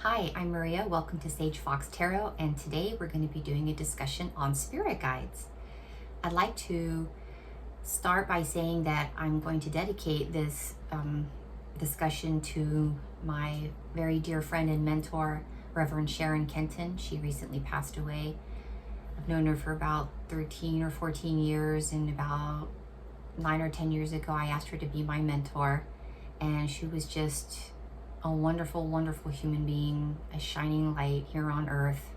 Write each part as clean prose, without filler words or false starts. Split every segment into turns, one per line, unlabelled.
Hi, I'm Maria. Welcome to Sage Fox Tarot, and today we're going to be doing a discussion on spirit guides. I'd like to start by saying that I'm going to dedicate this discussion to my very dear friend and mentor, Reverend Sharon Kenton. She recently passed away. I've known her for about 13 or 14 years, and about 9 or 10 years ago, I asked her to be my mentor, and she was just a wonderful, wonderful human being, a shining light here on earth,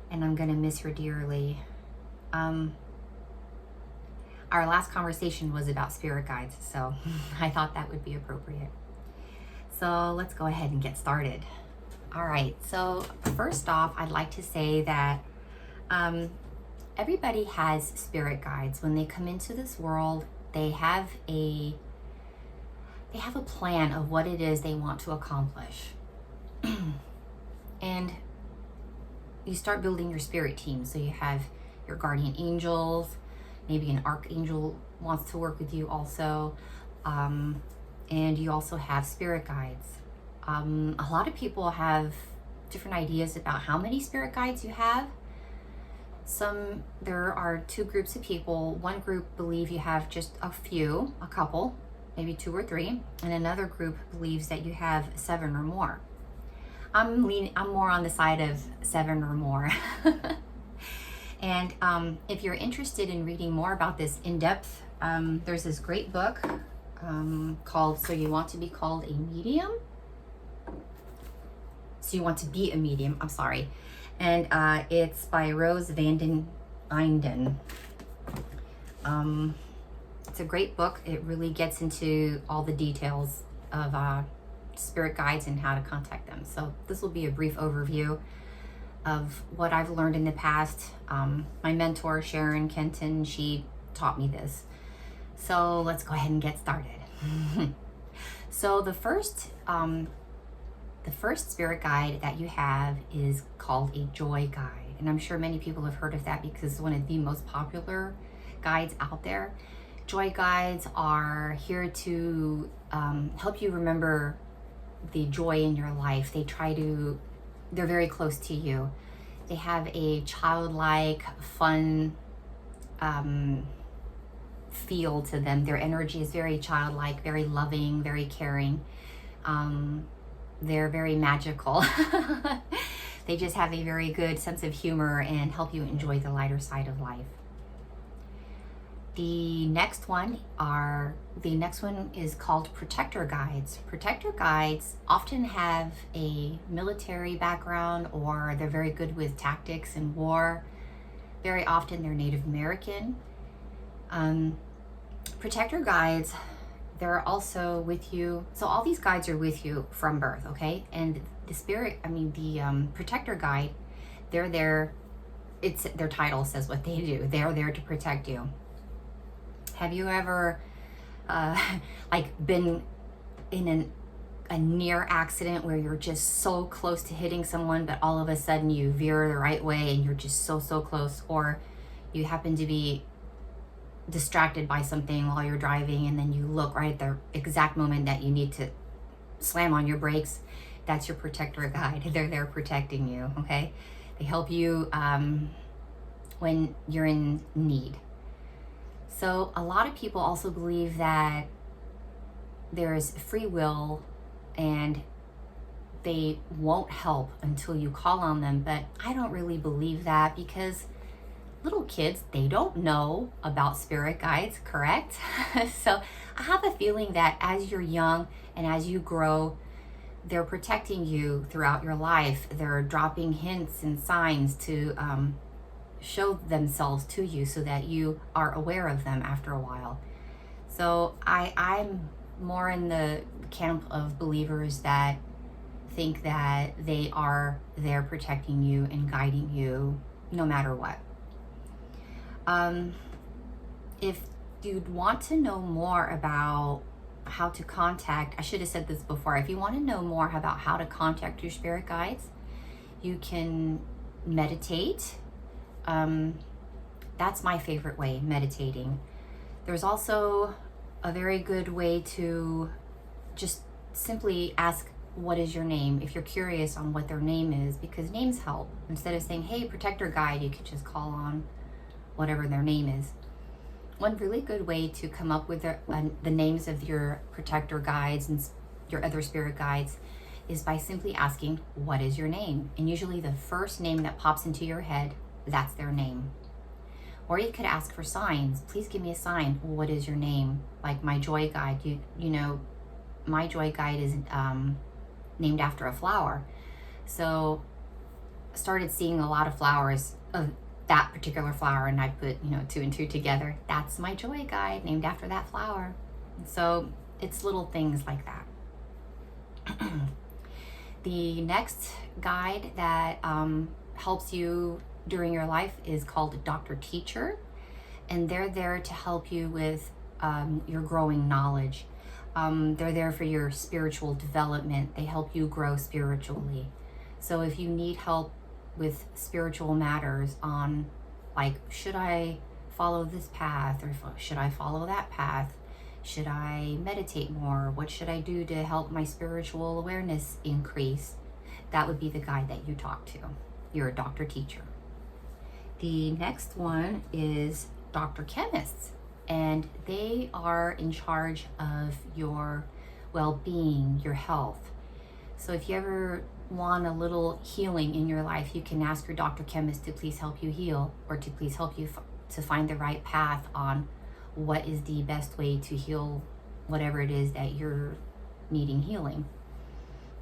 and I'm gonna miss her dearly. Our last conversation was about spirit guides, so I thought that would be appropriate. So let's go ahead and get started. All right, so first off, I'd like to say that everybody has spirit guides. When they come into this world, they have a plan of what it is they want to accomplish. And you start building your spirit team. So you have your guardian angels, maybe an archangel wants to work with you also. And you also have spirit guides. A lot of people have different ideas about how many spirit guides you have. There are two groups of people. One group believe you have just a couple, maybe 2 or 3, and another group believes that you have 7 or more. I'm more on the side of 7 or more. And if you're interested in reading more about this in depth, there's this great book called So You Want to Be Called a Medium? So You Want to Be a Medium, I'm sorry. And it's by Rose van den Einden. It's a great book. It really gets into all the details of spirit guides and how to contact them. So this will be a brief overview of what I've learned in the past. My mentor, Sharon Kenton, she taught me this. So let's go ahead and get started. So the first spirit guide that you have is called a joy guide. And I'm sure many people have heard of that because it's one of the most popular guides out there. Joy guides are here to help you remember the joy in your life. They're very close to you. They have a childlike, fun feel to them. Their energy is very childlike, very loving, very caring. They're very magical. They just have a very good sense of humor and help you enjoy the lighter side of life. The next one is called protector guides. Protector guides often have a military background, or they're very good with tactics and war. Very often they're Native American. Protector guides, they're also with you. So all these guides are with you from birth, okay? And the protector guide, they're there. Their title says what they do. They're there to protect you. Have you ever been in a near accident where you're just so close to hitting someone, but all of a sudden you veer the right way and you're just so close, or you happen to be distracted by something while you're driving and then you look right at the exact moment that you need to slam on your brakes? That's your protector guide. They're there protecting you, okay? They help you when you're in need. So a lot of people also believe that there's free will and they won't help until you call on them, but I don't really believe that because little kids, they don't know about spirit guides, correct? So I have a feeling that as you're young and as you grow, they're protecting you throughout your life. They're dropping hints and signs to show themselves to you so that you are aware of them after a while. So I'm more in the camp of believers that think that they are there protecting you and guiding you no matter what. If you'd want to know more about how to contact, I should have said this before, if you want to know more about how to contact your spirit guides, you can meditate. That's my favorite way, meditating. There's also a very good way to just simply ask what is your name, if you're curious on what their name is, because names help. Instead of saying, hey, protector guide, you could just call on whatever their name is. One really good way to come up with the names of your protector guides and your other spirit guides is by simply asking, what is your name? And usually the first name that pops into your head, that's their name. Or you could ask for signs. Please give me a sign. What is your name? Like my joy guide, you know, my joy guide is named after a flower. So I started seeing a lot of flowers of that particular flower, and I put, you know, 2 and 2 together. That's my joy guide, named after that flower. So it's little things like that. The next guide that helps you during your life is called Dr. Teacher, and they're there to help you with your growing knowledge. They're there for your spiritual development. They help you grow spiritually. So if you need help with spiritual matters on, like, should I follow this path, or should I follow that path? Should I meditate more? What should I do to help my spiritual awareness increase? That would be the guide that you talk to. You're a Dr. Teacher. The next one is Dr. Chemists, and they are in charge of your well-being, your health. So if you ever want a little healing in your life, you can ask your Dr. Chemist to please help you heal, or to please help you to find the right path on what is the best way to heal whatever it is that you're needing healing.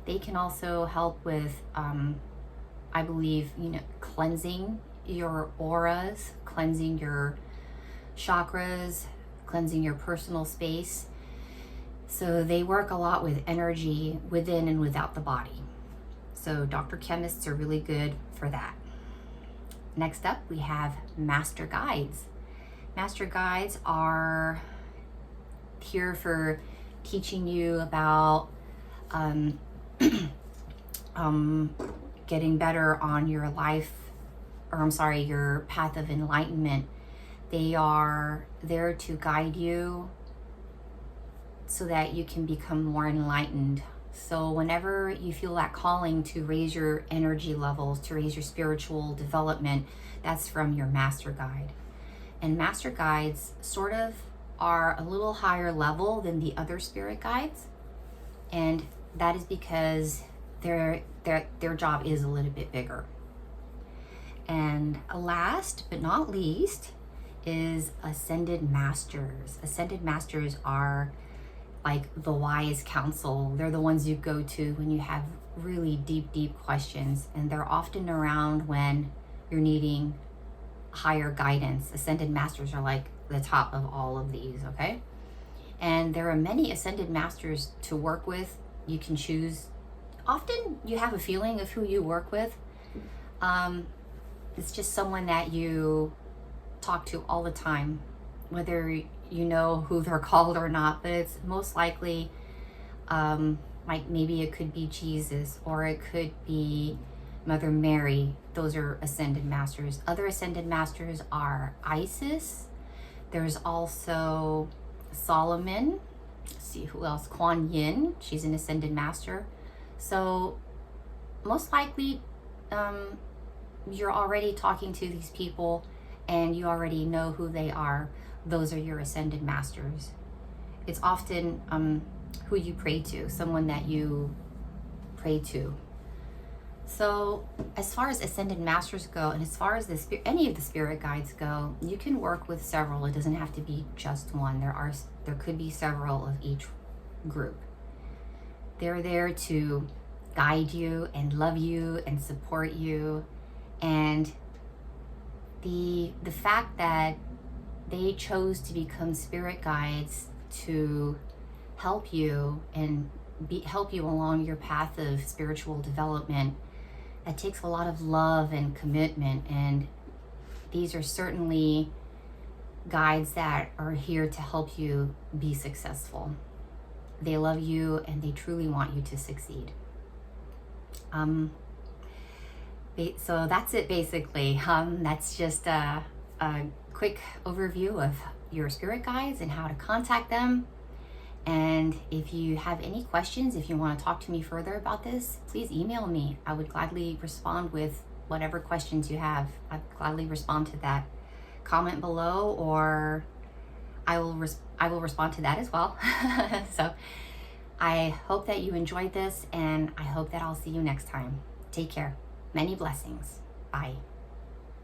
They can also help with, I believe, you know, cleansing your auras, cleansing your chakras, cleansing your personal space. So they work a lot with energy within and without the body. So Dr. Chemists are really good for that. Next up, we have Master Guides. Master Guides are here for teaching you about getting better on your life, or your path of enlightenment. They are there to guide you so that you can become more enlightened. So whenever you feel that calling to raise your energy levels, to raise your spiritual development, that's from your Master Guide. And Master Guides sort of are a little higher level than the other spirit guides. And that is because their job is a little bit bigger. And last but not least is Ascended Masters. Ascended Masters are like the wise counsel. They're the ones you go to when you have really deep questions, and they're often around when you're needing higher guidance. Ascended Masters are like the top of all of these, okay? And there are many Ascended Masters to work with. You can choose. Often you have a feeling of who you work with. It's just someone that you talk to all the time, whether you know who they're called or not, but it's most likely like maybe it could be Jesus, or it could be Mother Mary. Those are Ascended Masters. Other Ascended Masters are Isis. There's also Solomon. Let's see who else. Kuan Yin. She's an Ascended Master. So most likely you're already talking to these people and you already know who they are. Those are your Ascended Masters. It's often who you pray to, someone that you pray to. So as far as Ascended Masters go, and as far as any of the spirit guides go, you can work with several. It doesn't have to be just one. There could be several of each group. They're there to guide you and love you and support you. And the fact that they chose to become spirit guides to help you and help you along your path of spiritual development, it takes a lot of love and commitment. And these are certainly guides that are here to help you be successful. They love you and they truly want you to succeed. So that's it basically. That's just a quick overview of your spirit guides and how to contact them. And if you have any questions, if you want to talk to me further about this, please email me. I would gladly respond with whatever questions you have. I'd gladly respond to that. Comment below, or I will respond to that as well. So I hope that you enjoyed this, and I hope that I'll see you next time. Take care. Many blessings. Bye.